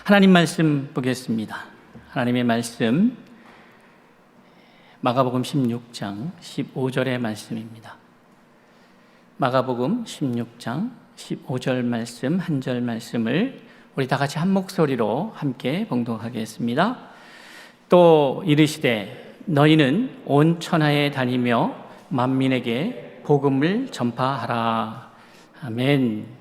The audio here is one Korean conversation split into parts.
하나님 말씀 보겠습니다. 하나님의 말씀 마가복음 16장 15절의 말씀입니다. 마가복음 16장 15절 말씀 한 절 말씀을 우리 다 같이 한 목소리로 함께 봉독하겠습니다. 또 이르시되 너희는 온 천하에 다니며 만민에게 복음을 전파하라. 아멘.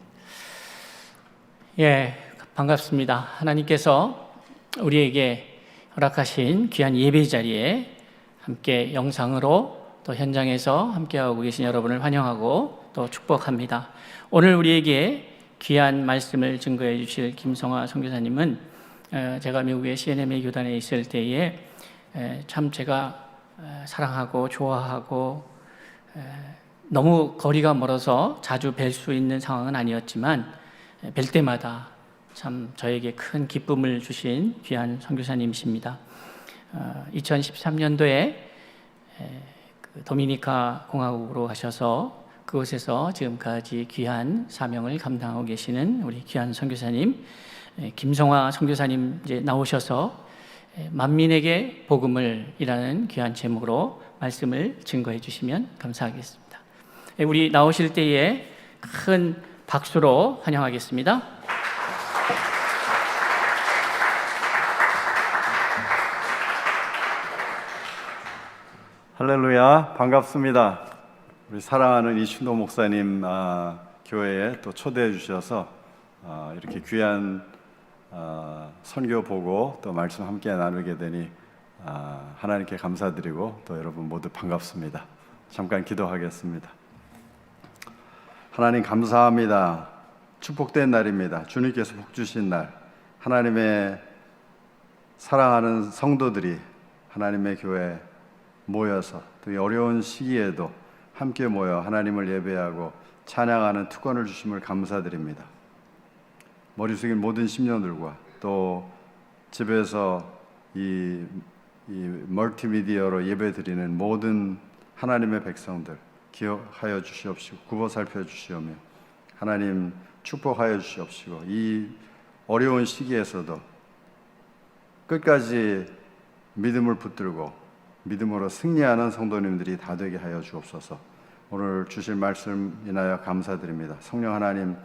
반갑습니다. 하나님께서 우리에게 허락하신 귀한 예배 자리에 함께 영상으로 또 현장에서 함께하고 계신 여러분을 환영하고 또 축복합니다. 오늘 우리에게 귀한 말씀을 증거해 주실 김성화 선교사님은 제가 미국의 CNMA 교단에 있을 때에 참 제가 사랑하고 좋아하고 너무 거리가 멀어서 자주 뵐 수 있는 상황은 아니었지만 뵐 때마다 참 저에게 큰 기쁨을 주신 귀한 선교사님이십니다. 2013년도에 도미니카 공화국으로 가셔서 그곳에서 지금까지 귀한 사명을 감당하고 계시는 우리 귀한 선교사님 김성화 선교사님 이제 나오셔서 만민에게 복음을 이라는 귀한 제목으로 말씀을 증거해 주시면 감사하겠습니다. 우리 나오실 때에 큰 박수로 환영하겠습니다. 할렐루야, 반갑습니다. 우리 사랑하는 이춘도 목사님 교회에 또 초대해 주셔서 이렇게 귀한 선교 보고 또 말씀 함께 나누게 되니 하나님께 감사드리고 또 여러분 모두 반갑습니다. 잠깐 기도하겠습니다. 하나님 감사합니다. 축복된 날입니다. 주님께서 복 주신 날, 하나님의 사랑하는 성도들이 하나님의 교회 모여서 또 이 어려운 시기에도 함께 모여 하나님을 예배하고 찬양하는 특권을 주심을 감사드립니다. 머리 숙인 모든 심령들과 또 집에서 이 멀티미디어로 예배드리는 모든 하나님의 백성들 기억하여 주시옵시고 굽어 살펴 주시오며 하나님 축복하여 주시옵시고 이 어려운 시기에서도 끝까지 믿음을 붙들고 믿음으로 승리하는 성도님들이 다 되게 하여 주옵소서. 오늘 주실 말씀 인하여 감사드립니다. 성령 하나님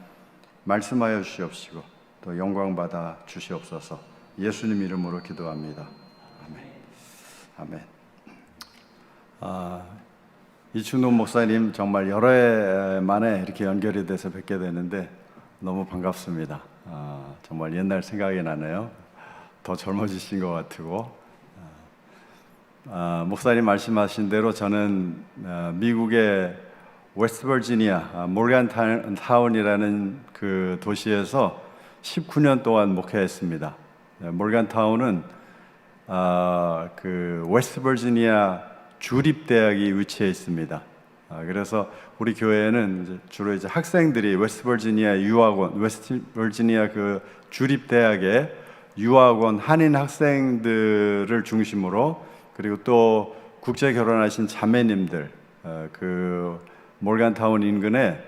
말씀하여 주시옵시고 또 영광 받아 주시옵소서. 예수님 이름으로 기도합니다. 아멘. 이춘도 목사님 정말 여러 해 만에 이렇게 연결이 돼서 뵙게 되는데 너무 반갑습니다. 정말 옛날 생각이 나네요. 더 젊어지신 것 같고 목사님 말씀하신 대로 저는 미국의 웨스트버지니아 몰간타운이라는 그 도시에서 19년 동안 목회했습니다. 몰간타운은 그 웨스트버지니아 주립대학이 위치해 있습니다. 그래서 우리 교회는 이제 주로 이제 학생들이 웨스트버지니아 유학원, 웨스트버지니아 그 주립대학의 유학원 한인 학생들을 중심으로 그리고 또 국제 결혼하신 자매님들 그 몰간타운 인근에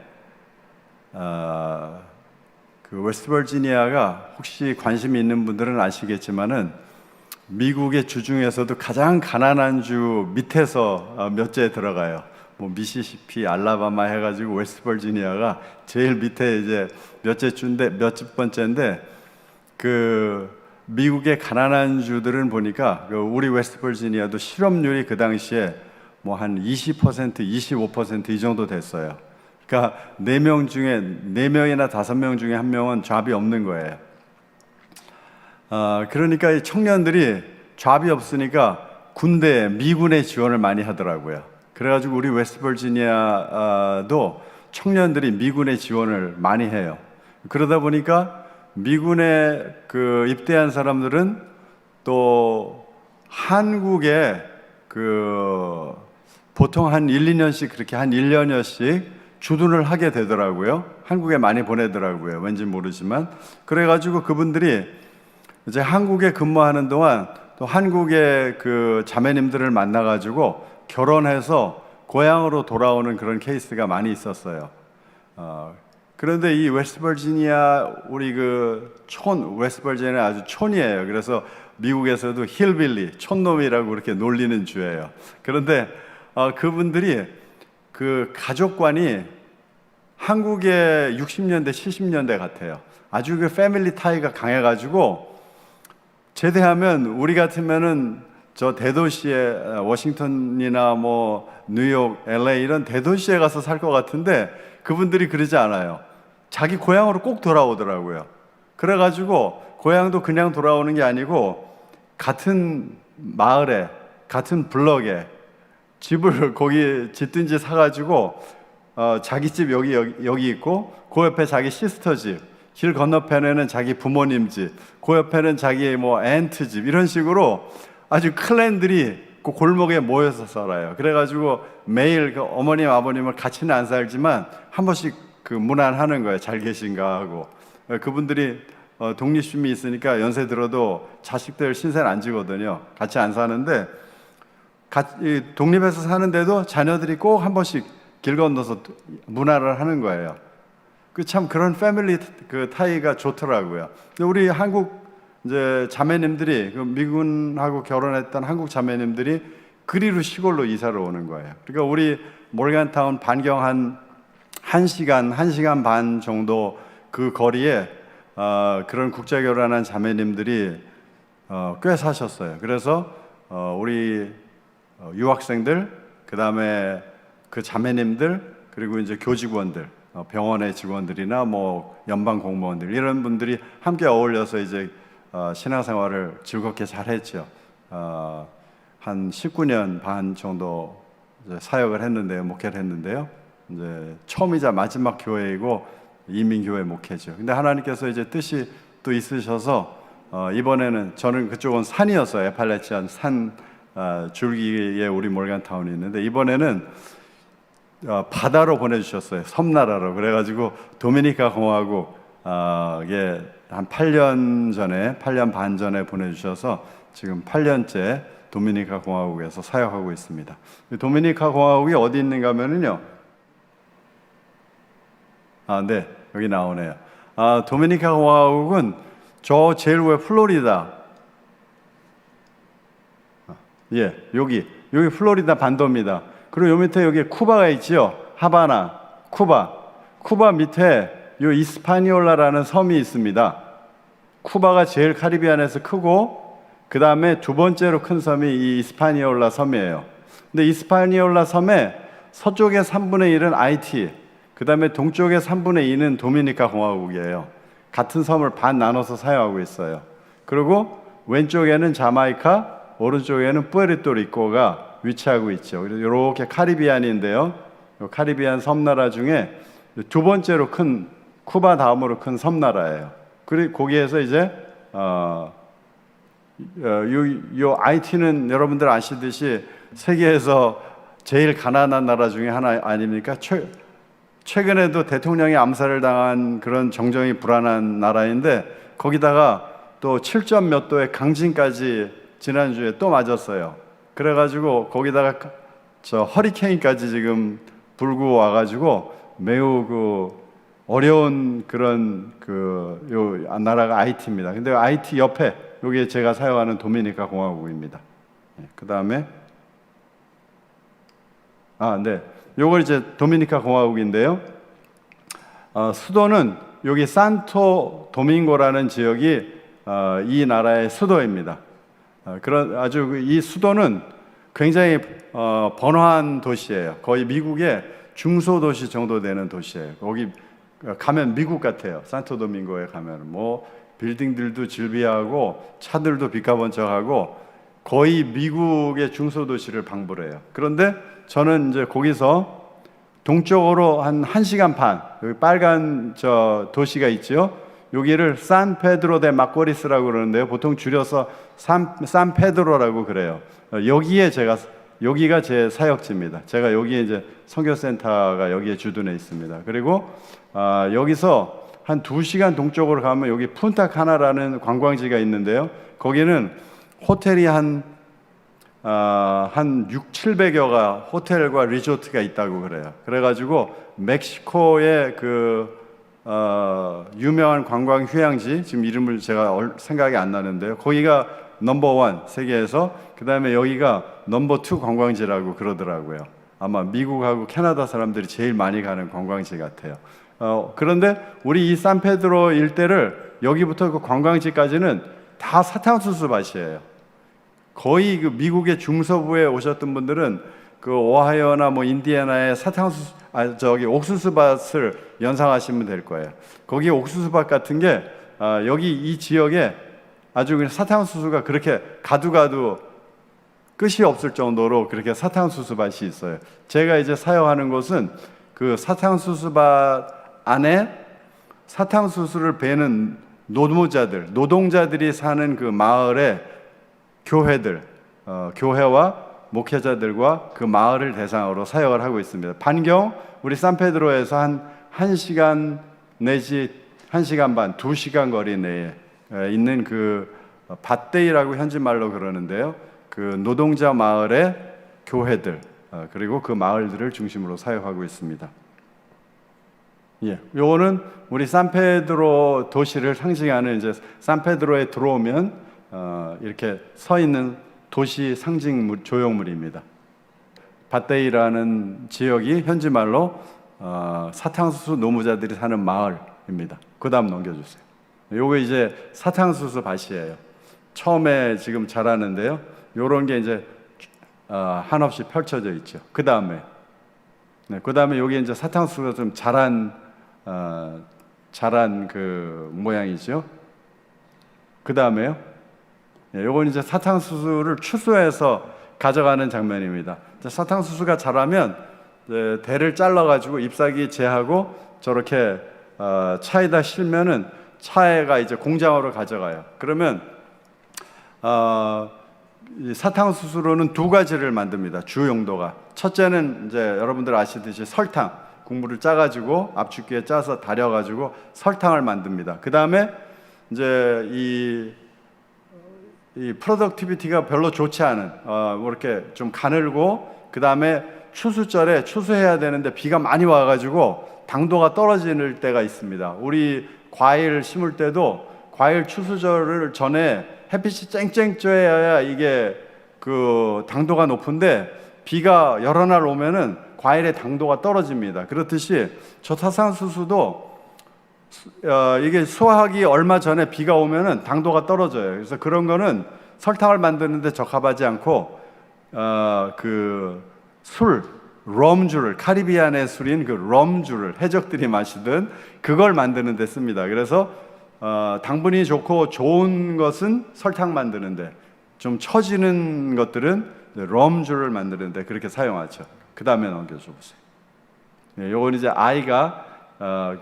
그 웨스트버지니아가 혹시 관심이 있는 분들은 아시겠지만은 미국의 주 중에서도 가장 가난한 주 밑에서 몇 째 들어가요. 뭐 미시시피, 알라바마 해가지고 웨스트버지니아가 제일 밑에 이제 몇째 주인데 몇 번째인데 그 미국의 가난한 주들은 보니까 우리 웨스트버지니아도 실업률이 그 당시에 뭐 한 20%, 25% 이 정도 됐어요. 그러니까 4명 중에 4명이나 5명 중에 1명은 잡이 없는 거예요. 그러니까 이 청년들이 잡이 없으니까 군대, 미군의 지원을 많이 하더라고요. 그래가지고 우리 웨스트버지니아도 청년들이 미군의 지원을 많이 해요. 그러다 보니까 미군에 그 입대한 사람들은 또 한국에 그 보통 한 1, 2년씩 그렇게 한 1년여씩 주둔을 하게 되더라고요. 한국에 많이 보내더라고요. 왠지 모르지만. 그래가지고 그분들이 이제 한국에 근무하는 동안 또 한국의 그 자매님들을 만나가지고 결혼해서 고향으로 돌아오는 그런 케이스가 많이 있었어요. 그런데 이 웨스트버지니아 우리 웨스트버지니아 아주 촌이에요. 그래서 미국에서도 힐빌리, 촌놈이라고 그렇게 놀리는 주예요. 그런데 그분들이 그 가족관이 한국의 60년대, 70년대 같아요. 아주 그 패밀리 타이가 강해가지고 제대하면 우리 같으면은 저 대도시에 워싱턴이나 뭐 뉴욕, LA 이런 대도시에 가서 살 것 같은데 그분들이 그러지 않아요. 자기 고향으로 꼭 돌아오더라고요. 그래가지고 고향도 그냥 돌아오는 게 아니고 같은 마을에, 같은 블럭에 집을 거기 짓든지 사가지고 자기 집 여기 있고 그 옆에 자기 시스터 집, 길 건너편에는 자기 부모님 집, 그 옆에는 자기 뭐 앤트 집 이런 식으로 아주 클랜들이 그 골목에 모여서 살아요. 그래가지고 매일 그 어머님 아버님을 같이는 안 살지만 한 번씩 그 문안하는 거예요. 잘 계신가 하고. 그분들이 독립심이 있으니까 연세 들어도 자식들 신세는 안 지거든요. 같이 안 사는데 독립해서 사는데도 자녀들이 꼭 한 번씩 길 건너서 문화를 하는 거예요. 참 그런 패밀리 그 타이가 좋더라고요. 우리 한국 이제 자매님들이 그 미군하고 결혼했던 한국 자매님들이 그리로 시골로 이사를 오는 거예요. 그러니까 우리 모리간타운 반경 한 시간 반 정도 그 거리에 그런 국제 결혼한 자매님들이 꽤 사셨어요. 그래서 우리 유학생들, 그 다음에 그 자매님들, 그리고 이제 교직원들, 병원의 직원들이나 뭐 연방 공무원들 이런 분들이 함께 어울려서 이제 신앙생활을 즐겁게 잘했죠. 한 19년 반 정도 이제 사역을 했는데요, 목회를 했는데요. 이제 처음이자 마지막 교회이고 이민교회 목회죠. 근데 하나님께서 이제 뜻이 또 있으셔서 이번에는 저는 그쪽은 산이었어요. 에팔레치안 산 줄기에 우리 몰간타운이 있는데 이번에는 바다로 보내주셨어요. 섬나라로. 그래가지고 도미니카 공화국에 한 8년 반 전에 보내주셔서 지금 8년째 도미니카 공화국에서 사역하고 있습니다. 도미니카 공화국이 어디 있는가 하면은요. 네, 여기 나오네요. 도미니카 공화국은 저 제일 위에 플로리다. 여기 플로리다 반도입니다. 그리고 요 밑에 여기 쿠바가 있지요. 하바나, 쿠바 밑에 요 이스파니올라라는 섬이 있습니다. 쿠바가 제일 카리비안에서 크고 그 다음에 두 번째로 큰 섬이 이 이스파니올라 섬이에요. 근데 이스파니올라 섬의 서쪽의 3분의 1은 아이티, 그 다음에 동쪽의 3분의 2는 도미니카 공화국이에요. 같은 섬을 반 나눠서 사용하고 있어요. 그리고 왼쪽에는 자마이카, 오른쪽에는 푸에르토리코가 위치하고 있죠. 그래서 이렇게 카리비안인데요. 카리비안 섬나라 중에 두 번째로 큰 쿠바 다음으로 큰 섬나라예요. 그리고 거기에서 이제 요 IT는 여러분들 아시듯이 세계에서 제일 가난한 나라 중에 하나 아닙니까? 최근에도 대통령이 암살을 당한 그런 정정이 불안한 나라인데 거기다가 또 7점 몇 도의 강진까지 지난주에 또 맞았어요. 그래가지고 거기다가 저 허리케인까지 지금 불고 와가지고 매우 그 어려운 그런 요 나라가 아이티입니다. 근데 아이티 옆에 여기 제가 사용하는 도미니카 공화국입니다. 그 다음에 네, 요걸 이제 도미니카 공화국인데요. 수도는 여기 산토 도밍고라는 지역이 이 나라의 수도입니다. 그런 아주 이 수도는 굉장히 번화한 도시예요. 거의 미국의 중소도시 정도 되는 도시예요. 거기 가면 미국 같아요. 산토도밍고에 가면 뭐 빌딩들도 질비하고 차들도 비까번쩍하고 거의 미국의 중소도시를 방불해요. 그런데 저는 이제 거기서 동쪽으로 한 1시간 반 여기 빨간 저 도시가 있죠. 여기를 산페드로 데 마코리스라고 그러는데요. 보통 줄여서 산페드로라고 그래요. 여기가 제 사역지입니다. 제가 여기에 이제 선교센터가 여기에 주둔해 있습니다. 그리고 여기서 한 2시간 동쪽으로 가면 여기 푼타카나라는 관광지가 있는데요. 거기는 호텔이 한 600~700여가 호텔과 리조트가 있다고 그래요. 그래가지고 멕시코의 그 유명한 관광 휴양지, 지금 이름을 제가 생각이 안 나는데요. 거기가 넘버 1 세계에서, 그 다음에 여기가 넘버 2 관광지라고 그러더라고요. 아마 미국하고 캐나다 사람들이 제일 많이 가는 관광지 같아요. 그런데 우리 이 산페드로 일대를 여기부터 그 관광지까지는 다 사탕수수 밭이에요. 거의 그 미국의 중서부에 오셨던 분들은 그 오하이오나 뭐 인디애나의 옥수수 밭을 연상하시면 될 거예요. 거기 옥수수 밭 같은 게 여기 이 지역에 아주 그냥 사탕수수가 그렇게 가도 끝이 없을 정도로 그렇게 사탕수수 밭이 있어요. 제가 이제 사역하는 곳은 그 사탕수수 밭 안에 사탕수수를 베는 노동자들이 사는 그 마을의 교회와 목회자들과 그 마을을 대상으로 사역을 하고 있습니다. 반경 우리 산페드로에서 한 1시간 내지 1시간 반, 2시간 거리 내에 있는 그 밭데이라고 현지말로 그러는데요. 그 노동자 마을의 교회들 그리고 그 마을들을 중심으로 사역하고 있습니다. 예, 요거는 우리 산페드로 도시를 상징하는 이제 산페드로에 들어오면 이렇게 서 있는 도시 상징 조형물입니다. 밭데이라는 지역이 현지말로 사탕수수 노무자들이 사는 마을입니다. 그 다음 넘겨주세요. 요거 이제 사탕수수 밭이에요. 처음에 지금 자라는데요. 요런 게 이제 한없이 펼쳐져 있죠. 그 다음에 여기 이제 사탕수수가 좀 자란 그 모양이죠. 그 다음에요. 요건 이제 사탕수수를 추수해서 가져가는 장면입니다. 사탕수수가 자라면 대를 잘라가지고 잎사귀 제하고 저렇게 차에다 실면은 차가 이제 공장으로 가져가요. 그러면 이 사탕수수로는 2가지를 만듭니다. 주 용도가. 첫째는 이제 여러분들 아시듯이 설탕, 국물을 짜가지고 압축기에 짜서 달여가지고 설탕을 만듭니다. 그 다음에 이제 이 프로덕티비티가 별로 좋지 않은 뭐 이렇게 좀 가늘고 그 다음에 추수절에 추수해야 되는데 비가 많이 와가지고 당도가 떨어질 때가 있습니다. 우리 과일 심을 때도 과일 추수절을 전에 햇빛이 쨍쨍 쬐야 이게 그 당도가 높은데 비가 여러 날 오면은 과일의 당도가 떨어집니다. 그렇듯이 저 사탕수수도 이게 수확이 얼마 전에 비가 오면은 당도가 떨어져요. 그래서 그런 거는 설탕을 만드는데 적합하지 않고 그 럼주를 카리비안의 술인 그 럼주를 해적들이 마시던 그걸 만드는 데 씁니다. 그래서 당분이 좋고 좋은 것은 설탕 만드는데 좀 처지는 것들은 럼주를 만드는데 그렇게 사용하죠. 그 다음에 넘겨줘 보세요. 요건 이제 아이가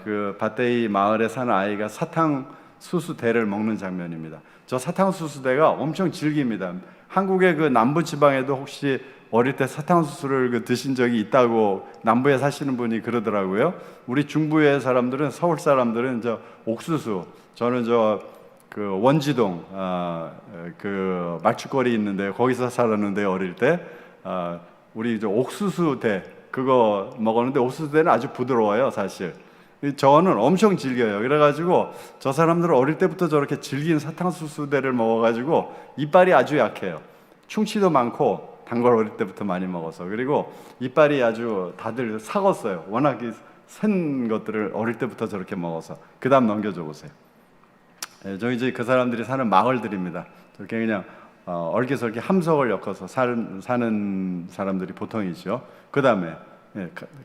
그 밭데이 마을에 사는 아이가 사탕수수대를 먹는 장면입니다. 저 사탕수수대가 엄청 질깁니다. 한국의 그 남부 지방에도 혹시 어릴 때 사탕수수를 그 드신 적이 있다고 남부에 사시는 분이 그러더라고요. 우리 중부의 사람들은 서울 사람들은 저 옥수수, 저는 저 그 원지동 그 말죽거리 있는데 거기서 살았는데 어릴 때 우리 저 옥수수대 그거 먹었는데 옥수수대는 아주 부드러워요 사실. 저는 엄청 질겨요. 그래가지고 저 사람들은 어릴 때부터 저렇게 질긴 사탕수수대를 먹어가지고 이빨이 아주 약해요. 충치도 많고 단 걸 어릴 때부터 많이 먹어서. 그리고 이빨이 아주 다들 삭었어요. 워낙 센 것들을 어릴 때부터 저렇게 먹어서. 그 다음 넘겨줘 보세요. 저 이제 그 사람들이 사는 마을들입니다. 저렇게 그냥 얼기설기 함석을 엮어서 사는 사람들이 보통이죠. 그 다음에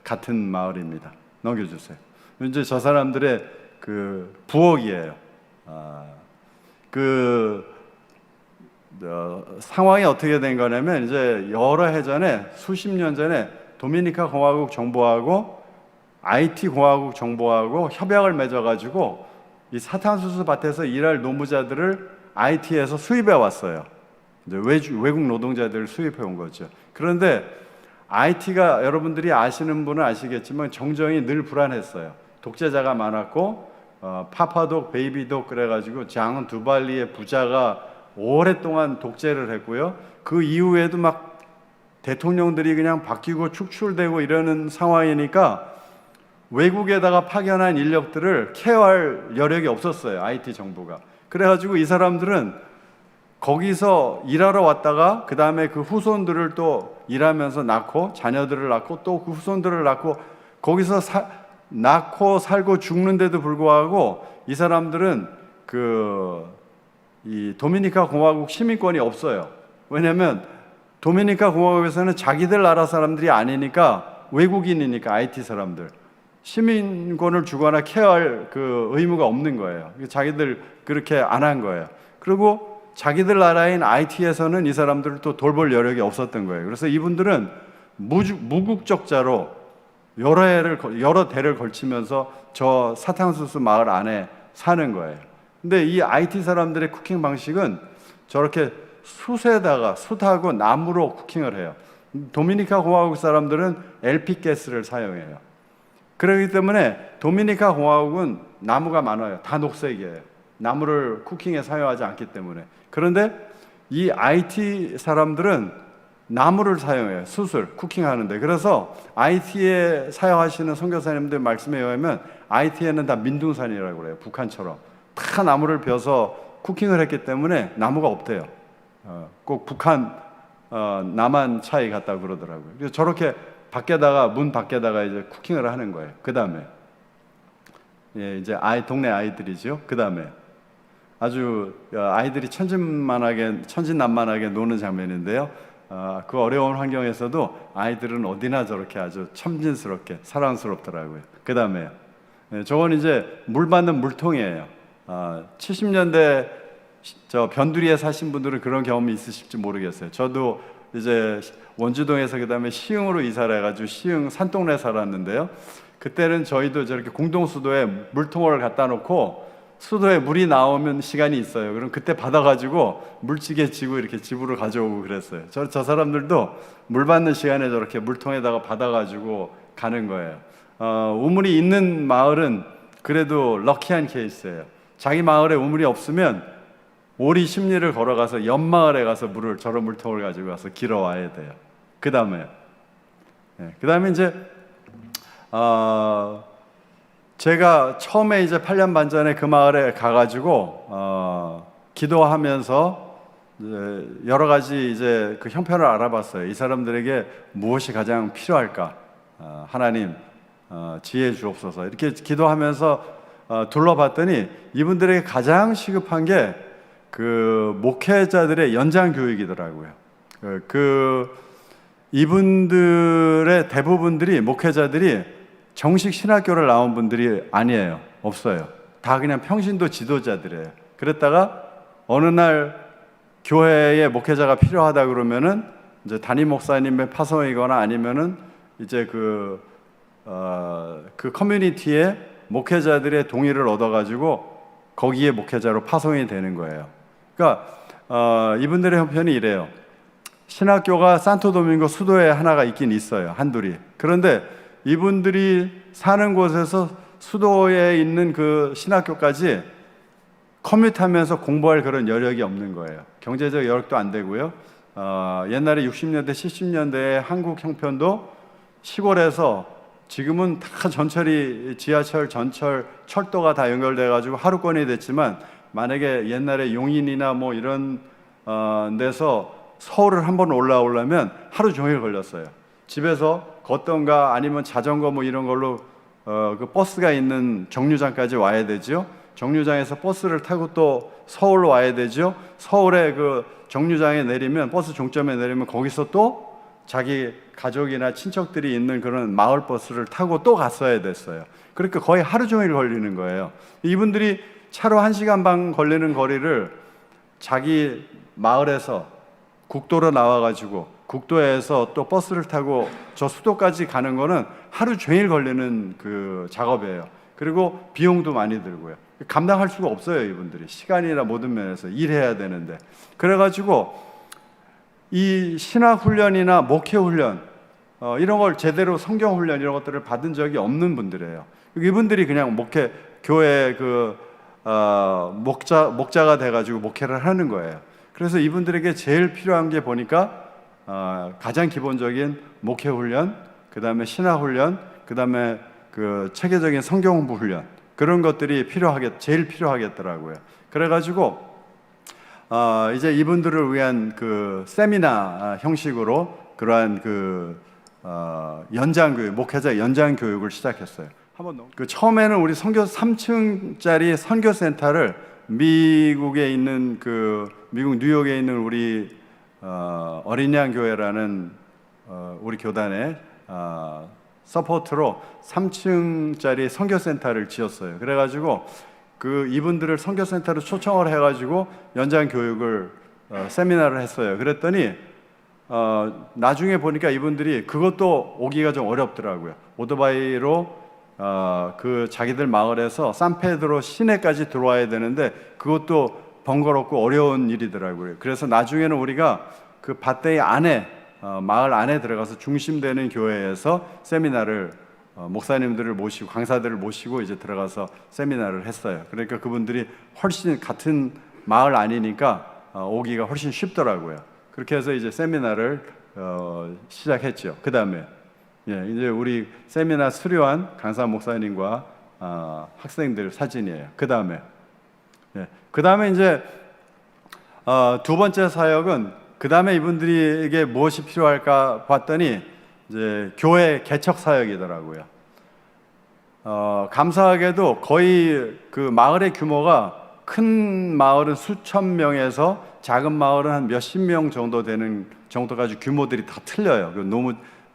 같은 마을입니다. 넘겨주세요. 이제 저 사람들의 그 부엌이에요. 상황이 어떻게 된 거냐면 이제 여러 해 전에 수십 년 전에 도미니카 공화국 정부하고 IT 공화국 정부하고 협약을 맺어가지고 이 사탕수수 밭에서 일할 노무자들을 IT에서 수입해 왔어요. 이제 외국 노동자들을 수입해 온 거죠. 그런데 IT가 여러분들이 아시는 분은 아시겠지만 정정이 늘 불안했어요. 독재자가 많았고 파파독, 베이비독 그래가지고 장 두발리의 부자가 오랫동안 독재를 했고요. 그 이후에도 막 대통령들이 그냥 바뀌고 축출되고 이러는 상황이니까 외국에다가 파견한 인력들을 케어할 여력이 없었어요. IT 정부가. 그래가지고 이 사람들은 거기서 일하러 왔다가 그 다음에 그 후손들을 또 일하면서 낳고 자녀들을 낳고 또 그 후손들을 낳고 거기서 낳고 살고 죽는데도 불구하고 이 사람들은 이 도미니카 공화국 시민권이 없어요. 왜냐하면 도미니카 공화국에서는 자기들 나라 사람들이 아니니까 외국인이니까 IT 사람들 시민권을 주거나 케어할 그 의무가 없는 거예요. 자기들 그렇게 안 한 거예요. 그리고 자기들 나라인 IT에서는 이 사람들을 또 돌볼 여력이 없었던 거예요. 그래서 이분들은 무국적자로 여러 대를 걸치면서 저 사탕수수 마을 안에 사는 거예요. 근데 이 IT 사람들의 쿠킹 방식은 저렇게 숯하고 나무로 쿠킹을 해요. 도미니카 공화국 사람들은 LP 가스를 사용해요. 그렇기 때문에 도미니카 공화국은 나무가 많아요. 다 녹색이에요. 나무를 쿠킹에 사용하지 않기 때문에. 그런데 이 IT 사람들은 나무를 사용해요. 숯을 쿠킹하는데. 그래서 IT에 사용하시는 선교사님들 말씀에 의하면 IT에는 다 민둥산이라고 그래요. 북한처럼 다 나무를 벼서 쿠킹을 했기 때문에 나무가 없대요. 꼭 북한 남한 차이 같다고 그러더라고요. 그래서 저렇게 문 밖에다가 이제 쿠킹을 하는 거예요. 그 다음에 이제 동네 아이들이죠. 그 다음에 아주 아이들이 천진난만하게 노는 장면인데요. 그 어려운 환경에서도 아이들은 어디나 저렇게 아주 참진스럽게 사랑스럽더라고요. 그 다음에 저건 이제 물 받는 물통이에요. 70년대 저 변두리에 사신 분들은 그런 경험이 있으실지 모르겠어요. 저도 이제 원주동에서 그 다음에 시흥으로 이사를 해가지고 시흥 산동네에 살았는데요. 그때는 저희도 저렇게 공동수도에 물통을 갖다 놓고 수도에 물이 나오면 시간이 있어요. 그럼 그때 받아가지고 물찌개 지고 이렇게 집으로 가져오고 그랬어요. 저 사람들도 물 받는 시간에 저렇게 물통에다가 받아가지고 가는 거예요. 우물이 있는 마을은 그래도 럭키한 케이스예요. 자기 마을에 우물이 없으면 오리 심리를 걸어가서 옆 마을에 가서 저런 물통을 가지고 가서 길어 와야 돼요. 그 다음에 이제 제가 처음에 이제 8년 반 전에 그 마을에 가가지고 기도하면서 여러 가지 이제 그 형편을 알아봤어요. 이 사람들에게 무엇이 가장 필요할까? 하나님 지혜 주옵소서. 이렇게 기도하면서 둘러봤더니 이분들에게 가장 시급한 게 그 목회자들의 연장 교육이더라고요. 이분들의 대부분들이 목회자들이 정식 신학교를 나온 분들이 아니에요. 없어요. 다 그냥 평신도 지도자들이에요. 그랬다가 어느 날 교회에 목회자가 필요하다 그러면은 이제 담임 목사님의 파송이거나 아니면은 이제 그 커뮤니티에 목회자들의 동의를 얻어가지고 거기에 목회자로 파송이 되는 거예요. 그러니까 이분들의 형편이 이래요. 신학교가 산토도밍고 수도에 하나가 있긴 있어요. 한둘이. 그런데 이분들이 사는 곳에서 수도에 있는 그 신학교까지 커뮤트하면서 공부할 그런 여력이 없는 거예요. 경제적 여력도 안 되고요. 옛날에 60년대, 70년대의 한국 형편도 시골에서 지금은 다 지하철, 전철, 철도가 다 연결돼가지고 하루권이 됐지만 만약에 옛날에 용인이나 뭐 이런 데서 서울을 한번 올라오려면 하루 종일 걸렸어요. 집에서 걷던가 아니면 자전거 뭐 이런 걸로 그 버스가 있는 정류장까지 와야 되죠. 정류장에서 버스를 타고 또 서울로 와야 되죠. 서울에 그 정류장에 내리면 버스 종점에 내리면 거기서 또 자기 가족이나 친척들이 있는 그런 마을 버스를 타고 또 갔어야 됐어요. 그러니까 거의 하루 종일 걸리는 거예요. 이분들이 차로 1시간 반 걸리는 거리를 자기 마을에서 국도로 나와가지고 국도에서 또 버스를 타고 저 수도까지 가는 거는 하루 종일 걸리는 그 작업이에요. 그리고 비용도 많이 들고요. 감당할 수가 없어요. 이분들이 시간이나 모든 면에서 일해야 되는데. 그래가지고 이 신학훈련이나 목회훈련 이런 걸 제대로 성경훈련 이런 것들을 받은 적이 없는 분들이에요. 이분들이 그냥 교회 목자가 돼가지고 목회를 하는 거예요. 그래서 이분들에게 제일 필요한 게 보니까 가장 기본적인 목회훈련, 그 다음에 신학훈련, 그 다음에 그 체계적인 성경 공부 훈련 그런 것들이 제일 필요하겠더라고요. 그래가지고 이제 이분들을 위한 그 세미나 형식으로 그러한 그 연장 교육, 목회자 연장 교육을 시작했어요. 그 처음에는 우리 3층짜리 선교센터를 미국에 있는 미국 뉴욕에 있는 우리 어린양 교회라는 우리 교단의 서포트로 3층짜리 선교센터를 지었어요. 그래가지고 이분들을 선교센터로 초청을 해가지고 연장 교육을 세미나를 했어요. 그랬더니 나중에 보니까 이분들이 그것도 오기가 좀 어렵더라고요. 오토바이로 자기들 마을에서 산페드로 시내까지 들어와야 되는데 그것도 번거롭고 어려운 일이더라고요. 그래서 나중에는 우리가 그 밭대이 안에 마을 안에 들어가서 중심되는 교회에서 세미나를 목사님들을 모시고 강사들을 모시고 이제 들어가서 세미나를 했어요. 그러니까 그분들이 훨씬 같은 마을 아니니까 오기가 훨씬 쉽더라고요. 그렇게 해서 이제 세미나를 시작했죠. 그 다음에 이제 우리 세미나 수료한 강사 목사님과 학생들 사진이에요. 그 다음에 이제 두 번째 사역은 그 다음에 이분들에게 무엇이 필요할까 봤더니 이제 교회 개척 사역이더라고요. 감사하게도 거의 그 마을의 규모가 큰 마을은 수천 명에서 작은 마을은 한 몇십 명 정도 되는 정도까지 규모들이 다 틀려요.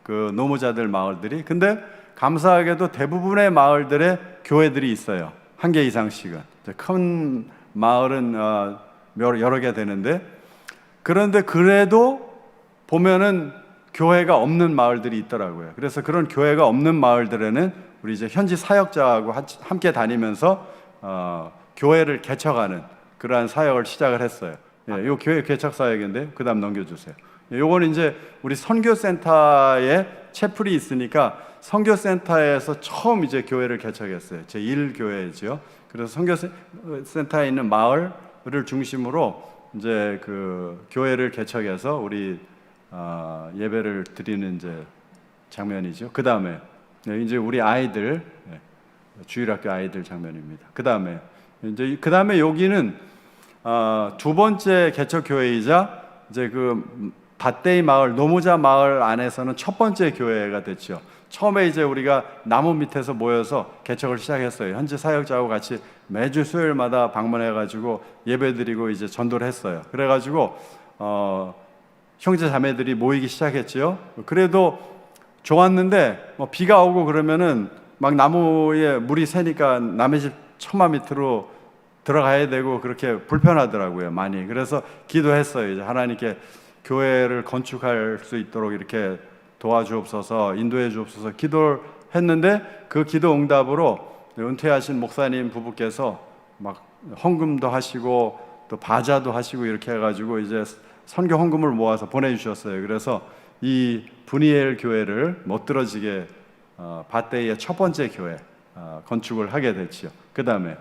그 노무자들 마을들이. 근데 감사하게도 대부분의 마을들에 교회들이 있어요. 한 개 이상씩은. 큰 마을은 여러 개 되는데, 그런데 그래도 보면은 교회가 없는 마을들이 있더라고요. 그래서 그런 교회가 없는 마을들에는 우리 이제 현지 사역자하고 함께 다니면서 교회를 개척하는 그러한 사역을 시작을 했어요. 이 교회 개척 사역인데 그다음 넘겨주세요. 요거는 이제 우리 선교센터에 채플이 있으니까 선교센터에서 처음 이제 교회를 개척했어요. 제1교회죠. 그래서 선교센터에 있는 마을을 중심으로 이제 그 교회를 개척해서 우리 예배를 드리는 이제 장면이죠. 그 다음에 이제 우리 아이들 주일학교 아이들 장면입니다. 그 다음에 여기는 두 번째 개척 교회이자 이제 그 밭대이 마을 노무자 마을 안에서는 첫 번째 교회가 됐죠. 처음에 이제 우리가 나무 밑에서 모여서 개척을 시작했어요. 현지 사역자하고 같이 매주 수요일마다 방문해가지고 예배드리고 이제 전도를 했어요. 그래가지고 형제 자매들이 모이기 시작했죠. 그래도 좋았는데 비가 오고 그러면은 막 나무에 물이 새니까 남의 집 처마 밑으로 들어가야 되고 그렇게 불편하더라고요, 많이. 그래서 기도했어요. 이제 하나님께 교회를 건축할 수 있도록 이렇게 도와주옵소서, 인도해 주옵소서 기도를 했는데 그 기도 응답으로 은퇴하신 목사님 부부께서 막 헌금도 하시고 또 바자도 하시고 이렇게 해가지고 이제 선교 헌금을 모아서 보내주셨어요. 그래서 이 분이엘 교회를 멋들어지게 밭대이의 첫 번째 교회 건축을 하게 됐지요. 그 다음에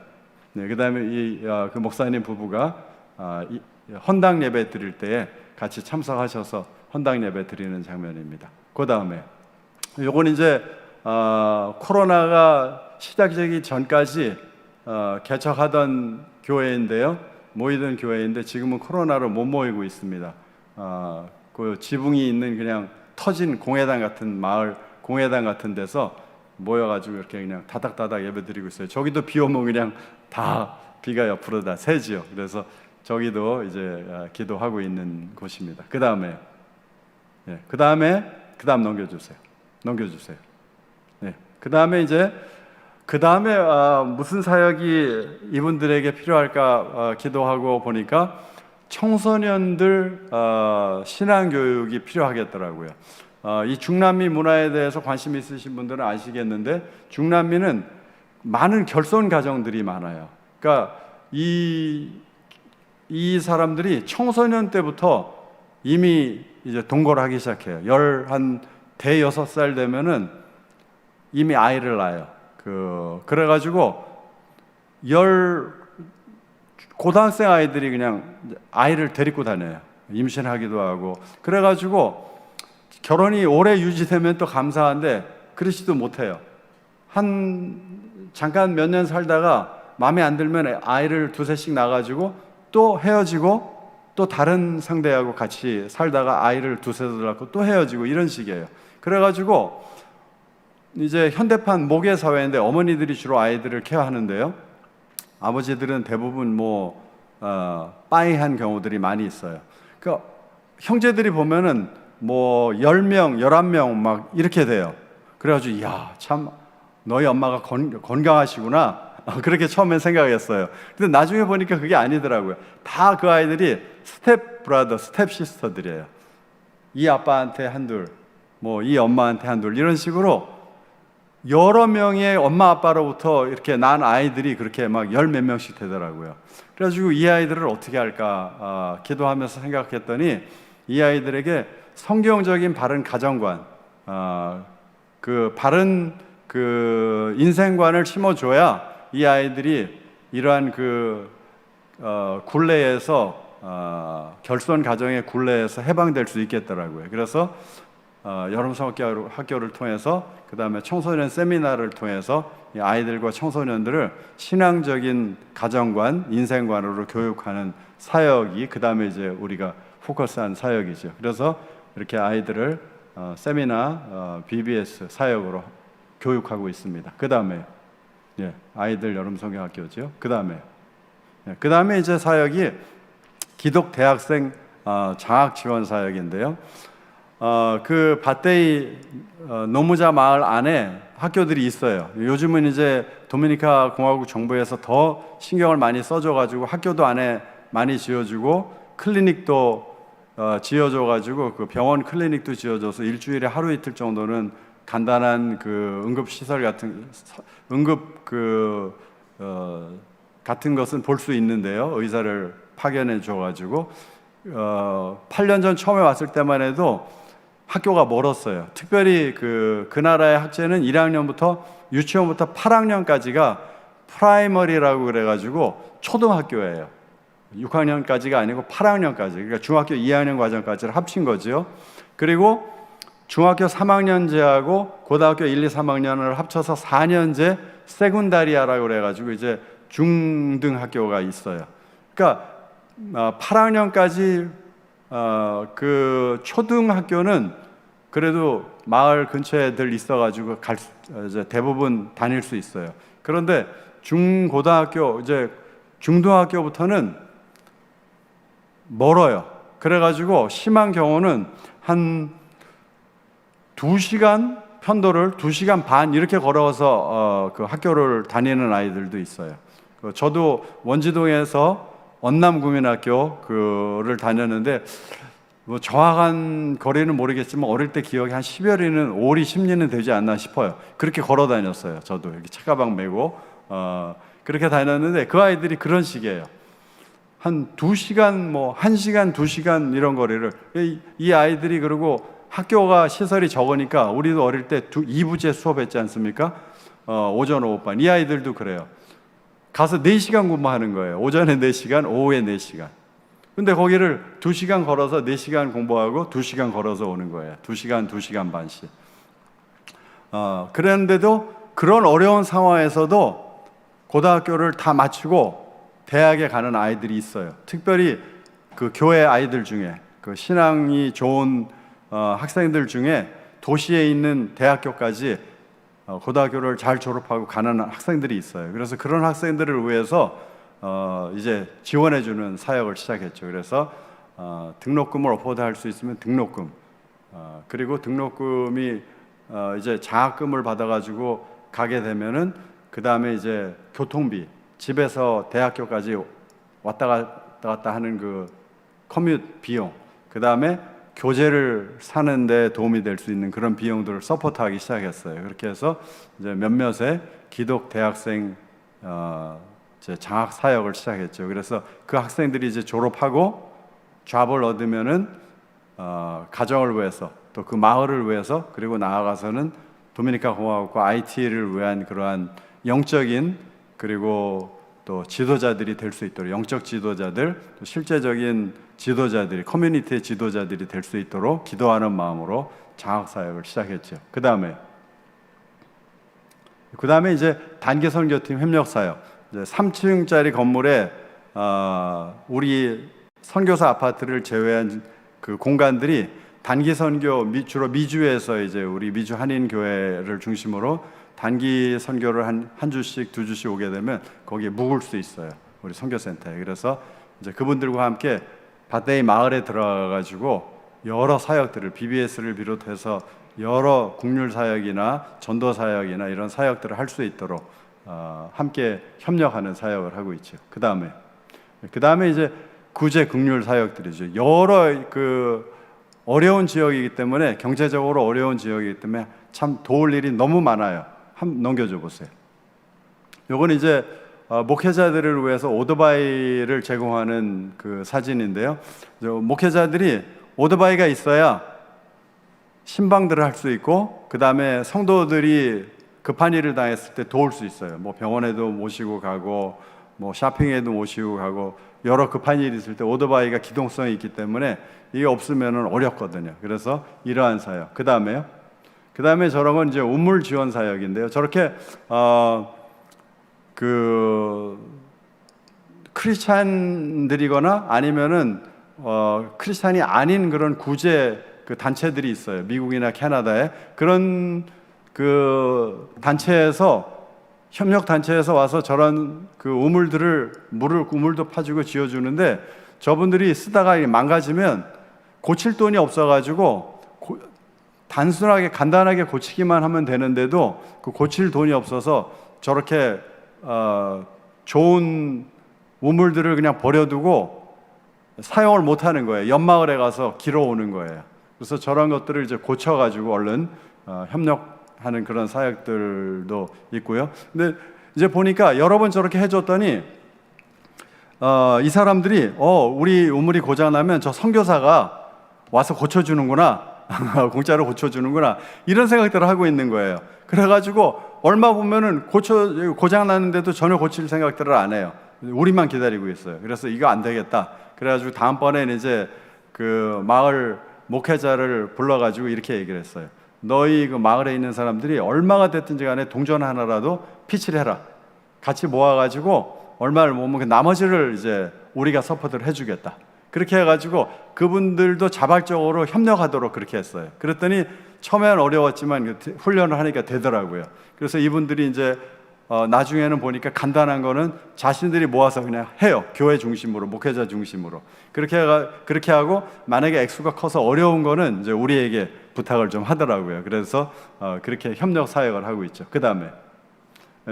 그 목사님 부부가 헌당 예배 드릴 때에 같이 참석하셔서 헌당 예배 드리는 장면입니다. 그 다음에 요건 이제 코로나가 시작되기 전까지 개척하던 교회인데요. 모이던 교회인데 지금은 코로나로 못 모이고 있습니다. 그 지붕이 있는 그냥 터진 공회당 같은 마을 공회당 같은 데서 모여가지고 이렇게 그냥 다닥다닥 예배드리고 있어요. 저기도 비 오면 그냥 다 비가 옆으로 다 새지요. 그래서 저기도 이제 기도하고 있는 곳입니다. 그 다음 넘겨주세요. 그 다음에 무슨 사역이 이분들에게 필요할까 기도하고 보니까 청소년들 신앙교육이 필요하겠더라고요. 이 중남미 문화에 대해서 관심 있으신 분들은 아시겠는데 중남미는 많은 결손 가정들이 많아요. 그러니까 이 사람들이 청소년 때부터 이미 이제 동거를 하기 시작해요. 한 대여섯 살 되면은 이미 아이를 낳아요. 그래가지고 고등학생 아이들이 그냥 아이를 데리고 다녀요. 임신하기도 하고. 그래가지고 결혼이 오래 유지되면 또 감사한데 그러지도 못해요. 잠깐 몇 년 살다가 마음에 안 들면 아이를 두셋씩 낳아가지고 또 헤어지고 또 다른 상대하고 같이 살다가 아이를 두셋을 낳고 또 헤어지고 이런 식이에요. 그래가지고 이제 현대판 모계 사회인데 어머니들이 주로 아이들을 케어하는데요. 아버지들은 대부분 빠이한 경우들이 많이 있어요. 그러니까 형제들이 보면은 10명, 11명 막 이렇게 돼요. 그래가지고 이야, 참 너희 엄마가 건강하시구나. 그렇게 처음엔 생각했어요. 근데 나중에 보니까 그게 아니더라고요. 다 그 아이들이 스텝 브라더, 스텝 시스터들이에요. 이 아빠한테 한둘, 이 엄마한테 한둘 이런 식으로 여러 명의 엄마 아빠로부터 이렇게 난 아이들이 그렇게 막 열 몇 명씩 되더라고요. 그래가지고 이 아이들을 어떻게 할까 기도하면서 생각했더니 이 아이들에게 성경적인 바른 가정관, 그 바른 그 인생관을 심어줘야 이 아이들이 이러한 굴레에서 결손 가정의 굴레에서 해방될 수 있겠더라고요. 그래서 여름 성학교를 통해서 그 다음에 청소년 세미나를 통해서 이 아이들과 청소년들을 신앙적인 가정관, 인생관으로 교육하는 사역이 그 다음에 이제 우리가 포커스한 사역이죠. 그래서 이렇게 아이들을 세미나, BBS 사역으로 교육하고 있습니다. 그 다음에 아이들 여름 성경학교죠. 그 다음에 이제 사역이 기독 대학생 장학 지원 사역인데요. 그 밭데이 노무자 마을 안에 학교들이 있어요. 요즘은 이제 도미니카 공화국 정부에서 더 신경을 많이 써줘가지고 학교도 안에 많이 지어주고 클리닉도 지어줘가지고 그 병원 클리닉도 지어줘서 일주일에 하루 이틀 정도는 간단한 그 응급 시설 같은 같은 것은 볼 수 있는데요. 의사를 파견해 줘가지고 8년 전 처음에 왔을 때만 해도 학교가 멀었어요. 특별히 그 나라의 학제는 1학년부터 유치원부터 8학년까지가 프라이머리라고 그래가지고 초등학교예요. 6학년까지가 아니고 8학년까지. 그러니까 중학교 2학년 과정까지를 합친 거죠. 그리고 중학교 3학년제하고 고등학교 1, 2, 3학년을 합쳐서 4년제 세군다리아라고 그래가지고 이제 중등학교가 있어요. 그러니까 8학년까지 그 초등학교는 그래도 마을 근처에 늘 있어가지고 이제 대부분 다닐 수 있어요. 그런데 중고등학교 이제 중등학교부터는 멀어요. 그래가지고 심한 경우는 한 2시간 편도를 2시간 반 이렇게 걸어서 그 학교를 다니는 아이들도 있어요. 저도 원지동에서 언남국민학교를 다녔는데 정확한 거리는 모르겠지만 어릴 때 기억이 한 10여리는 5리 10리는 되지 않나 싶어요. 그렇게 걸어 다녔어요. 저도 이렇게 책가방 메고 그렇게 다녔는데 그 아이들이 그런 식이에요. 한 2시간 1시간 2시간 이런 거리를 이 아이들이 그리고 학교가 시설이 적으니까 우리도 어릴 때 2부제 수업했지 않습니까? 오전 오후반. 이 아이들도 그래요. 가서 4시간 공부하는 거예요. 오전에 4시간, 오후에 4시간. 근데 거기를 2시간 걸어서 4시간 공부하고 2시간 걸어서 오는 거예요. 2시간, 2시간 반씩. 그랬는데도 그런 어려운 상황에서도 고등학교를 다 마치고 대학에 가는 아이들이 있어요. 특별히 그 교회 아이들 중에 그 신앙이 좋은 학생들 중에 도시에 있는 대학교까지 고등학교를 잘 졸업하고 가는 학생들이 있어요. 그래서 그런 학생들을 위해서 이제 지원해주는 사역을 시작했죠. 그래서 등록금을 어포드할 수 있으면 등록금, 그리고 등록금이 이제 장학금을 받아가지고 가게 되면은 그 다음에 이제 교통비, 집에서 대학교까지 왔다 갔다 하는 그 커뮤트 비용, 그 다음에 교재를 사는데 도움이 될 수 있는 그런 비용들을 서포트하기 시작했어요. 그렇게 해서 이제 몇몇의 기독 대학생 이제 장학 사역을 시작했죠. 그래서 그 학생들이 이제 졸업하고 잡을 얻으면은 가정을 위해서 또 그 마을을 위해서 그리고 나아가서는 도미니카 공화국과 IT를 위한 그러한 영적인 그리고 또 지도자들이 될 수 있도록 영적 지도자들, 또 실제적인 지도자들이 커뮤니티의 지도자들이 될 수 있도록 기도하는 마음으로 장학 사역을 시작했죠. 그 다음에 그 다음에 이제 단기 선교팀 협력 사역. 이제 3층짜리 건물에 우리 선교사 아파트를 제외한 그 공간들이 단기 선교 주로 미주에서 이제 우리 미주 한인 교회를 중심으로 단기 선교를 한 주씩 두 주씩 오게 되면 거기에 묵을 수 있어요. 우리 선교센터에. 그래서 이제 그분들과 함께 밭대이 마을에 들어가가지고 여러 사역들을 BBS를 비롯해서 여러 국률 사역이나 전도 사역이나 이런 사역들을 할 수 있도록 함께 협력하는 사역을 하고 있죠. 그 다음에 이제 구제 국률 사역들이죠. 여러 그 어려운 지역이기 때문에 경제적으로 어려운 지역이기 때문에 참 도울 일이 너무 많아요. 한번 넘겨줘 보세요. 요건 이제 목회자들을 위해서 오토바이를 제공하는 그 사진인데요. 목회자들이 오토바이가 있어야 신방들을 할 수 있고, 그 다음에 성도들이 급한 일을 당했을 때 도울 수 있어요. 뭐 병원에도 모시고 가고, 뭐 쇼핑에도 모시고 가고, 여러 급한 일이 있을 때 오토바이가 기동성이 있기 때문에 이게 없으면 어렵거든요. 그래서 이러한 사역. 그 다음에 저런 건 이제 우물 지원 사역인데요. 저렇게 그 크리스찬들이거나 아니면은 크리스찬이 아닌 그런 구제 그 단체들이 있어요. 미국이나 캐나다에 그런 그 단체에서 협력 단체에서 와서 저런 그 우물도 파주고 지어주는데, 저분들이 쓰다가 망가지면 고칠 돈이 없어가지고 단순하게 간단하게 고치기만 하면 되는데도 그 고칠 돈이 없어서 저렇게 좋은 우물들을 그냥 버려두고 사용을 못하는 거예요. 옆마을에 가서 길어오는 거예요. 그래서 저런 것들을 이제 고쳐가지고 얼른 협력하는 그런 사역들도 있고요. 근데 이제 보니까 여러 번 저렇게 해줬더니 이 사람들이 우리 우물이 고장나면 저 선교사가 와서 고쳐주는구나, 공짜로 고쳐주는구나, 이런 생각들을 하고 있는 거예요. 그래가지고 얼마 보면은 고장나는데도 전혀 고칠 생각들을 안 해요. 우리만 기다리고 있어요. 그래서 이거 안 되겠다. 그래가지고 다음번에는 이제 그 마을 목회자를 불러가지고 이렇게 얘기를 했어요. 너희 그 마을에 있는 사람들이 얼마가 됐든지 간에 동전 하나라도 피치를 해라. 같이 모아가지고 얼마를 모으면 나머지를 이제 우리가 서포트를 해주겠다. 그렇게 해가지고 그분들도 자발적으로 협력하도록 그렇게 했어요. 그랬더니 처음에는 어려웠지만 훈련을 하니까 되더라고요. 그래서 이분들이 이제 나중에는 보니까 간단한 거는 자신들이 모아서 그냥 해요. 교회 중심으로, 목회자 중심으로. 그렇게 하고 만약에 액수가 커서 어려운 거는 이제 우리에게 부탁을 좀 하더라고요. 그래서 그렇게 협력 사역을 하고 있죠. 그 다음에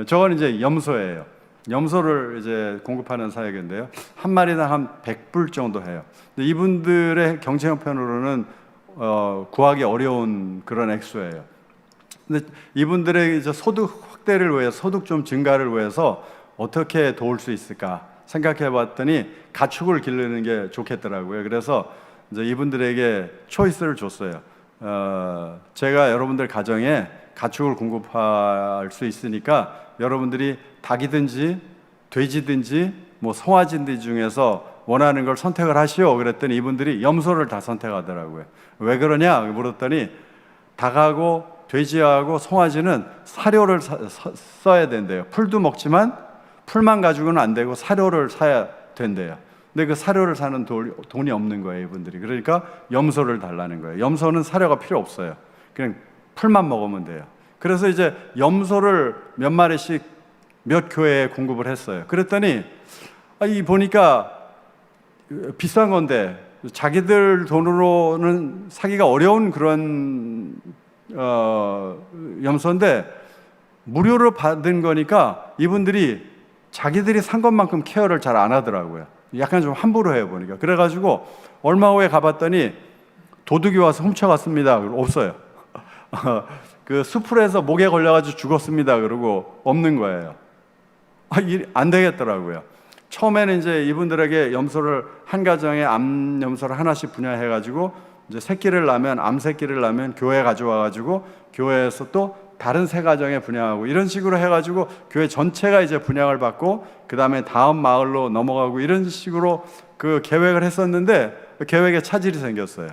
저건 이제 염소예요. 염소를 이제 공급하는 사역인데요. 한 마리당 한 100불 정도 해요. 근데 이분들의 경제 형편으로는 구하기 어려운 그런 액수예요. 근데 이분들의 이제 소득 확대를 위해 소득 좀 증가를 위해서 어떻게 도울 수 있을까 생각해 봤더니 가축을 기르는 게 좋겠더라고요. 그래서 이제 이분들에게 초이스를 줬어요. 제가 여러분들 가정에 가축을 공급할 수 있으니까 여러분들이 닭이든지 돼지든지 뭐 송아지든지 중에서 원하는 걸 선택을 하시오. 그랬더니 이분들이 염소를 다 선택하더라고요. 왜 그러냐 물었더니 닭하고 돼지하고 송아지는 사료를 써야 된대요. 풀도 먹지만 풀만 가지고는 안 되고 사료를 사야 된대요. 근데 그 사료를 사는 돈이 없는 거예요, 이분들이. 그러니까 염소를 달라는 거예요. 염소는 사료가 필요 없어요. 그냥 풀만 먹으면 돼요. 그래서 이제 염소를 몇 마리씩 몇 교회에 공급을 했어요. 그랬더니 보니까 비싼 건데 자기들 돈으로는 사기가 어려운 그런 염소인데 무료로 받은 거니까 이분들이 자기들이 산 것만큼 케어를 잘 안 하더라고요. 약간 좀 함부로 해요, 보니까. 그래가지고 얼마 후에 가봤더니 도둑이 와서 훔쳐갔습니다. 없어요. 그 수풀에서 목에 걸려가지고 죽었습니다. 그러고 없는 거예요. 안 되겠더라고요. 처음에는 이제 이분들에게 염소를 한 가정에 암 염소를 하나씩 분양해가지고 이제 새끼를 낳으면 암 새끼를 낳으면 교회 가져와가지고 교회에서 또 다른 세 가정에 분양하고 이런 식으로 해가지고 교회 전체가 이제 분양을 받고 그 다음에 다음 마을로 넘어가고 이런 식으로 그 계획을 했었는데 계획에 차질이 생겼어요.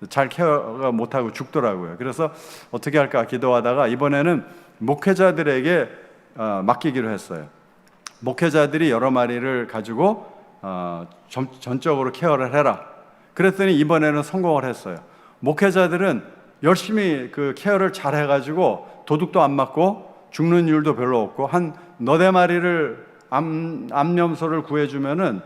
잘 케어가 못하고 죽더라고요. 그래서 어떻게 할까 기도하다가 이번에는 목회자들에게 맡기기로 했어요. 목회자들이 여러 마리를 가지고 전적으로 케어를 해라. 그랬더니 이번에는 성공을 했어요. 목회자들은 열심히 그 케어를 잘 해가지고 도둑도 안 맞고 죽는 일도 별로 없고 한 너댓 마리를 암염소를 구해주면은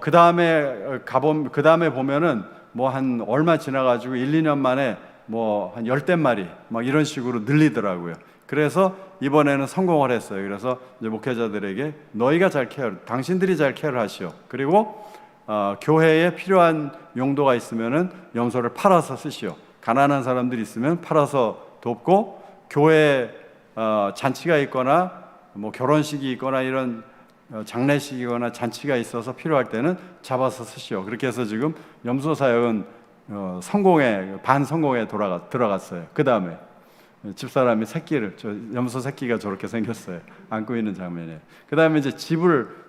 그 다음에 보면은 뭐 한 얼마 지나가지고 1, 2년 만에 뭐 한 10댓 마리 막 이런 식으로 늘리더라고요. 그래서 이번에는 성공을 했어요. 그래서 이제 목회자들에게 너희가 당신들이 잘 케어를 하시오. 그리고 교회에 필요한 용도가 있으면은 염소를 팔아서 쓰시오. 가난한 사람들이 있으면 팔아서 돕고 교회에 잔치가 있거나 뭐 결혼식이 있거나 이런 장례식이거나 잔치가 있어서 필요할 때는 잡아서 쓰시오. 그렇게 해서 지금 염소 사역은 반성공에 들어갔어요. 그 다음에 집사람이 염소 새끼가 저렇게 생겼어요. 안고 있는 장면이에요. 그 다음에 이제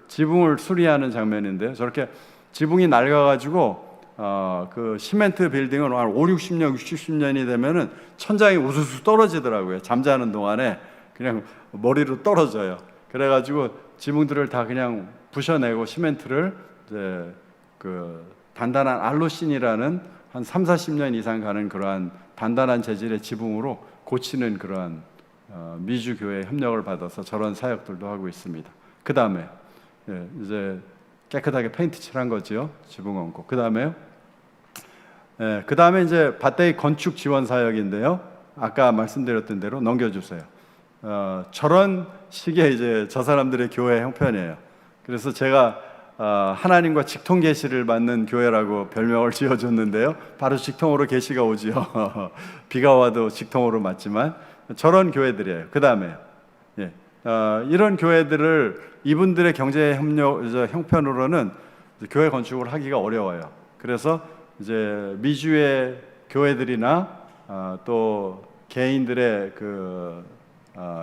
지붕을 수리하는 장면인데요. 저렇게 지붕이 낡아가지고 그 시멘트 빌딩은 한 5, 60년, 60년이 되면은 천장이 우수수 떨어지더라고요. 잠자는 동안에 그냥 머리로 떨어져요. 그래가지고 지붕들을 다 그냥 부셔내고 시멘트를 이제 그 단단한 알루신이라는 한 3, 40년 이상 가는 그러한 단단한 재질의 지붕으로 고치는 그러한 미주 교회의 협력을 받아서 저런 사역들도 하고 있습니다. 그 다음에 이제 깨끗하게 페인트 칠한 거지요. 지붕 얹고. 그 다음에 이제 밭대기 건축 지원 사역인데요. 아까 말씀드렸던 대로 넘겨주세요. 저런 식의 이제 저 사람들의 교회 형편이에요. 그래서 제가 하나님과 직통 계시를 받는 교회라고 별명을 지어줬는데요. 바로 직통으로 계시가 오지요. 비가 와도 직통으로 맞지만 저런 교회들이에요. 그 다음에 이런 교회들을 이분들의 경제 형편으로는 교회 건축을 하기가 어려워요. 그래서 이제 미주의 교회들이나 또 개인들의 그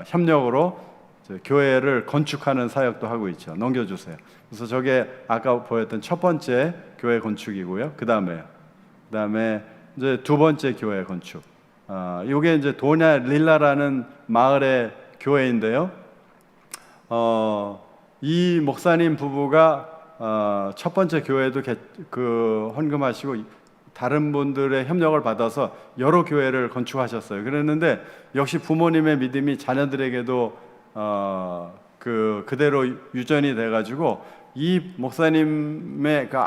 협력으로 교회를 건축하는 사역도 하고 있죠. 넘겨주세요. 그래서 저게 아까 보였던 첫 번째 교회 건축이고요. 그 다음에 이제 두 번째 교회 건축. 이게 이제 도냐 릴라라는 마을의 교회인데요. 이 목사님 부부가 첫 번째 교회도 헌금하시고 다른 분들의 협력을 받아서 여러 교회를 건축하셨어요. 그랬는데 역시 부모님의 믿음이 자녀들에게도 그대로 유전이 돼가지고 이 목사님의 그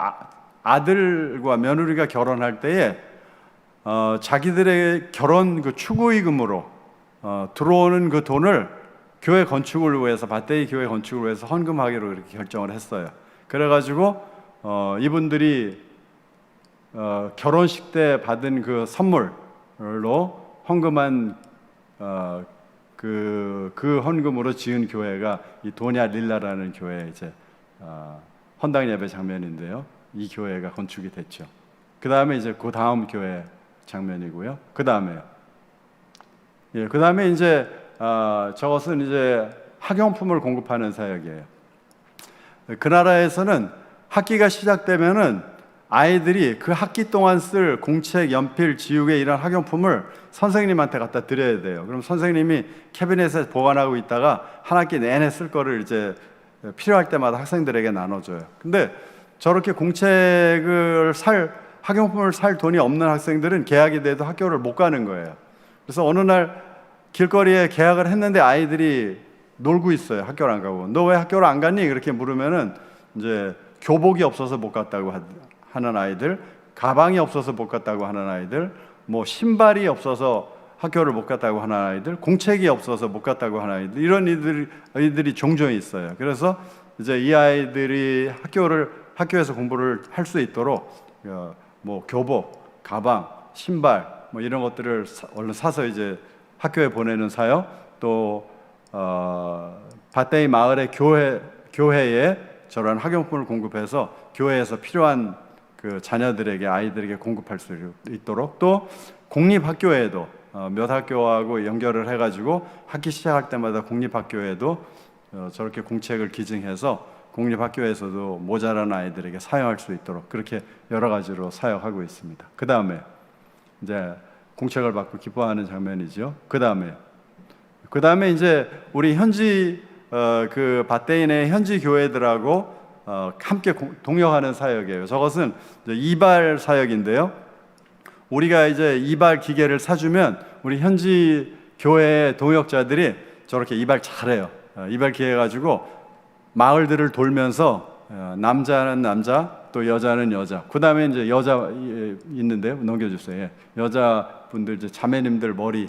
아들과 며느리가 결혼할 때에 자기들의 결혼 그 추구이금으로 들어오는 그 돈을 교회 건축을 위해서 밭대기 교회 건축을 위해서 헌금하기로 이렇게 결정을 했어요. 그래가지고 이분들이 결혼식 때 받은 그 선물로 헌금한 그 헌금으로 지은 교회가 이 도냐 릴라라는 교회 이제 헌당 예배 장면인데요. 이 교회가 건축이 됐죠. 그 다음에 이제 그 다음 교회 장면이고요. 그 다음에 이제 저것은 이제 학용품을 공급하는 사역이에요. 그 나라에서는 학기가 시작되면은 아이들이 그 학기 동안 쓸 공책, 연필, 지우개 이런 학용품을 선생님한테 갖다 드려야 돼요. 그럼 선생님이 캐비넷에 보관하고 있다가 한 학기 내내 쓸 거를 이제 필요할 때마다 학생들에게 나눠줘요. 근데 저렇게 학용품을 살 돈이 없는 학생들은 개학이 돼도 학교를 못 가는 거예요. 그래서 어느 날 길거리에 개학을 했는데 아이들이 놀고 있어요. 학교를 안 가고. 너 왜 학교를 안 갔니? 그렇게 물으면은 이제 교복이 없어서 못 갔다고 하는 아이들, 가방이 없어서 못 갔다고 하는 아이들, 뭐 신발이 없어서 학교를 못 갔다고 하는 아이들, 공책이 없어서 못 갔다고 하는 아이들, 이런 아이들이 종종 있어요. 그래서 이제 이 아이들이 학교에서 공부를 할 수 있도록 뭐 교복, 가방, 신발 뭐 이런 것들을 얼른 사서 이제 학교에 보내는 사역, 또 밭대이 마을의 교회에 저런 학용품을 공급해서 교회에서 필요한 그 자녀들에게 아이들에게 공급할 수 있도록, 또 공립학교에도 몇 학교하고 연결을 해가지고 학기 시작할 때마다 공립학교에도 저렇게 공책을 기증해서 공립학교에서도 모자란 아이들에게 사용할 수 있도록 그렇게 여러 가지로 사역하고 있습니다. 그 다음에 이제 공책을 받고 기뻐하는 장면이죠. 그 다음에 그 다음에 이제 우리 현지 그 밧데인의 현지 교회들하고 함께 동역하는 사역이에요. 저것은 이제 이발 사역인데요. 우리가 이제 이발 기계를 사주면 우리 현지 교회의 동역자들이 저렇게 이발 잘해요. 이발 기계 가지고 마을들을 돌면서 남자는 남자, 또 여자는 여자. 그 다음에 이제 여자 있는데요. 넘겨주세요. 예. 여자분들 이제 자매님들 머리,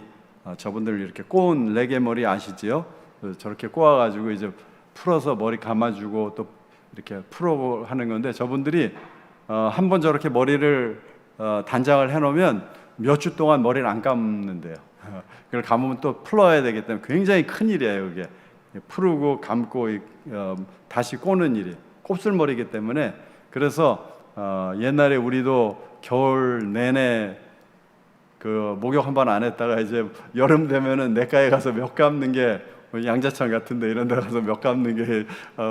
저분들 이렇게 꼬은 레게 머리 아시지요? 저렇게 꼬아가지고 이제 풀어서 머리 감아주고 또 이렇게 풀어 하는 건데, 저분들이 한번 저렇게 머리를 단장을 해놓으면 몇 주 동안 머리를 안 감는데요. 그걸 감으면 또 풀어야 되기 때문에 굉장히 큰 일이에요. 이게 풀고 감고 다시 꼬는 일이 곱슬머리이기 때문에. 그래서 옛날에 우리도 겨울 내내 그 목욕 한 번 안 했다가 이제 여름 되면은 내과에 가서 몇 감는 게 양자천 같은데 이런 데 가서 몇 감는 게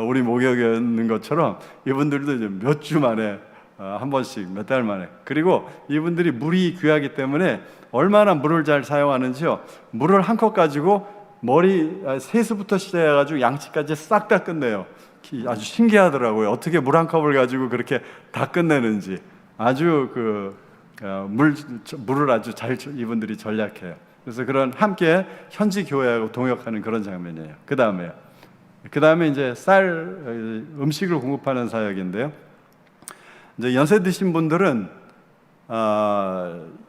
우리 목욕이었는 것처럼 이분들도 이제 몇 주 만에 한 번씩 몇 달 만에. 그리고 이분들이 물이 귀하기 때문에 얼마나 물을 잘 사용하는지요. 물을 한 컵 가지고 머리 세수부터 시작해가지고 양치까지 싹 다 끝내요. 아주 신기하더라고요. 어떻게 물 한 컵을 가지고 그렇게 다 끝내는지. 아주 물을 아주 잘 이분들이 전략해요. 그래서 그런 함께 현지 교회하고 동역하는 그런 장면이에요. 그 다음에 이제 음식을 공급하는 사역인데요. 이제 연세 드신 분들은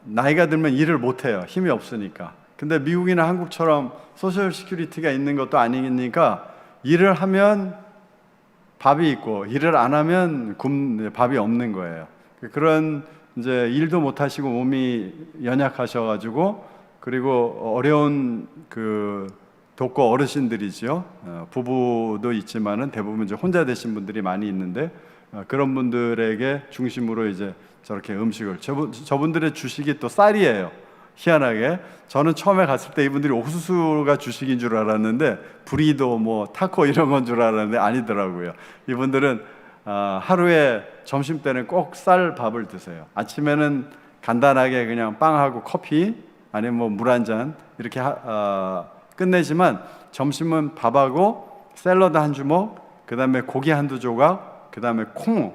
나이가 들면 일을 못 해요. 힘이 없으니까. 근데 미국이나 한국처럼 소셜 시큐리티가 있는 것도 아니니까 일을 하면 밥이 있고 일을 안 하면 밥이 없는 거예요. 그런 이제 일도 못 하시고 몸이 연약하셔가지고, 그리고 어려운 독거 어르신들이죠. 부부도 있지만은 대부분 이제 혼자 되신 분들이 많이 있는데, 그런 분들에게 중심으로 이제 저렇게 음식을, 저분들의 주식이 또 쌀이에요. 희한하게 저는 처음에 갔을 때 이분들이 옥수수가 주식인 줄 알았는데 브리도 뭐 타코 이런 건 줄 알았는데 아니더라고요. 이분들은 하루에 점심 때는 꼭 쌀밥을 드세요. 아침에는 간단하게 그냥 빵하고 커피 아니면 뭐 물 한 잔 이렇게 끝내지만, 점심은 밥하고 샐러드 한 주먹, 그 다음에 고기 한두 조각, 그 다음에 콩,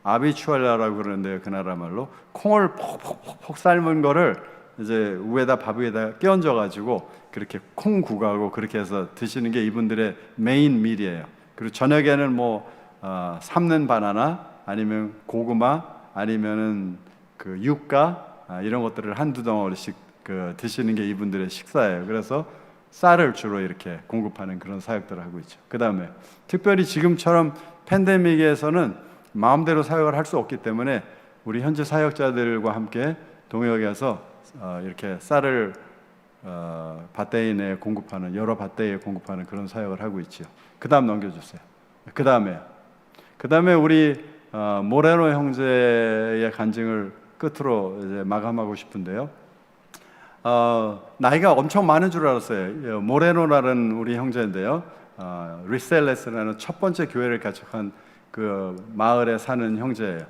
아비추알라라고 그러는데요, 그 나라 말로 콩을 퍽퍽퍽 삶은 거를 이제 위에다 밥 위에다 끼얹어 가지고 그렇게 콩국하고 그렇게 해서 드시는 게 이분들의 메인 밀이에요. 그리고 저녁에는 뭐 삶는 바나나 아니면 고구마 아니면은 유가 이런 것들을 한두 덩어리씩 드시는 게 이분들의 식사예요. 그래서 쌀을 주로 이렇게 공급하는 그런 사역들을 하고 있죠. 그 다음에 특별히 지금처럼 팬데믹에서는 마음대로 사역을 할 수 없기 때문에 우리 현지 사역자들과 함께 동역해서 이렇게 쌀을 밧데인에 공급하는, 여러 밧데이에 공급하는 그런 사역을 하고 있죠. 그 다음 넘겨주세요. 그 다음에 우리 모레노 형제의 간증을 끝으로 이제 마감하고 싶은데요. 나이가 엄청 많은 줄 알았어요. 모레노라는 우리 형제인데요. 리셀레스라는 첫 번째 교회를 개척한 그 마을에 사는 형제예요.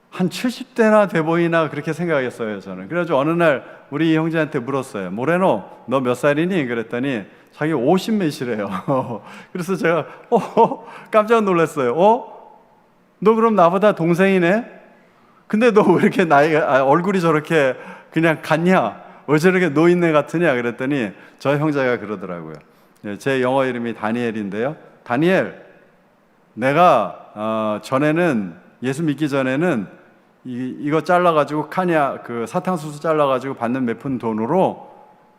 한 70대나 돼 보이나 그렇게 생각했어요, 저는. 그래가지고 어느 날 우리 형제한테 물었어요. 모레노, 너 몇 살이니? 그랬더니 자기 50몇이래요. 그래서 제가 깜짝 놀랐어요. 너 그럼 나보다 동생이네? 근데 너 왜 이렇게 얼굴이 저렇게 그냥 같냐? 왜 저렇게 노인네 같으냐? 그랬더니 저 형제가 그러더라고요. 제 영어 이름이 다니엘인데요. 다니엘, 내가 전에는, 예수 믿기 전에는 이거 잘라가지고 사탕수수 잘라가지고 받는 몇 푼 돈으로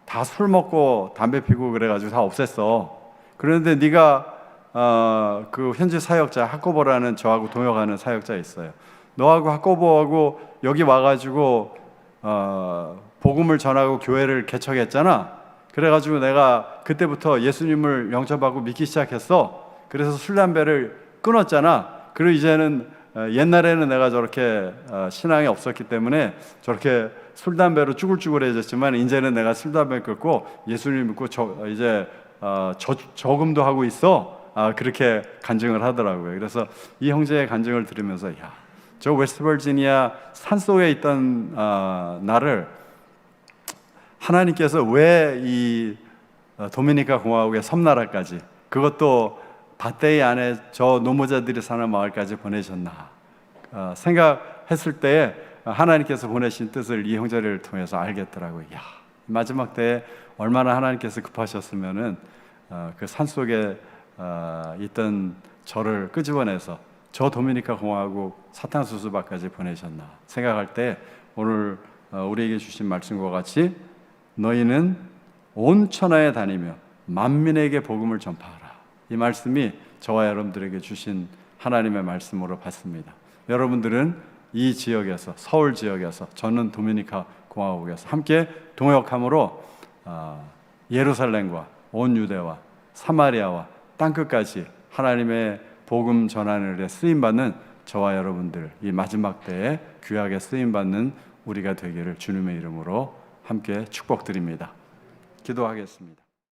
다 술 먹고 담배 피고 그래가지고 다 없앴어. 그런데 네가 그 현지 사역자 하코보라는 저하고 동역하는 사역자 있어요. 너하고 하코보하고 여기 와가지고 복음을 전하고 교회를 개척했잖아. 그래가지고 내가 그때부터 예수님을 영접하고 믿기 시작했어. 그래서 술 담배를 끊었잖아. 그리고 이제는 옛날에는 내가 저렇게 신앙이 없었기 때문에 저렇게 술 담배로 쭈글쭈글해졌지만, 이제는 내가 술 담배 끊고 예수님 믿고 이제 저금도 하고 있어. 그렇게 간증을 하더라고요. 그래서 이 형제의 간증을 들으면서 저 웨스트버지니아 산속에 있던 나를 하나님께서 왜 이 도미니카 공화국의 섬나라까지, 그것도 밧데이 안에 저 노무자들이 사는 마을까지 보내셨나 생각했을 때에 하나님께서 보내신 뜻을 이 형제를 통해서 알겠더라고요. 야, 마지막 때에 얼마나 하나님께서 급하셨으면은 그 산속에 있던 저를 끄집어내서 저 도미니카 공화국 사탕수수밭까지 보내셨나 생각할 때 오늘 우리에게 주신 말씀과 같이 너희는 온 천하에 다니며 만민에게 복음을 전파하라. 이 말씀이 저와 여러분들에게 주신 하나님의 말씀으로 봤습니다. 여러분들은 이 지역에서, 서울 지역에서, 저는 도미니카 공화국에서 함께 동역함으로 예루살렘과 온 유대와 사마리아와 땅끝까지 하나님의 복음 전하는 일에 쓰임받는 저와 여러분들, 이 마지막 때에 귀하게 쓰임받는 우리가 되기를 주님의 이름으로 함께 축복드립니다. 기도하겠습니다.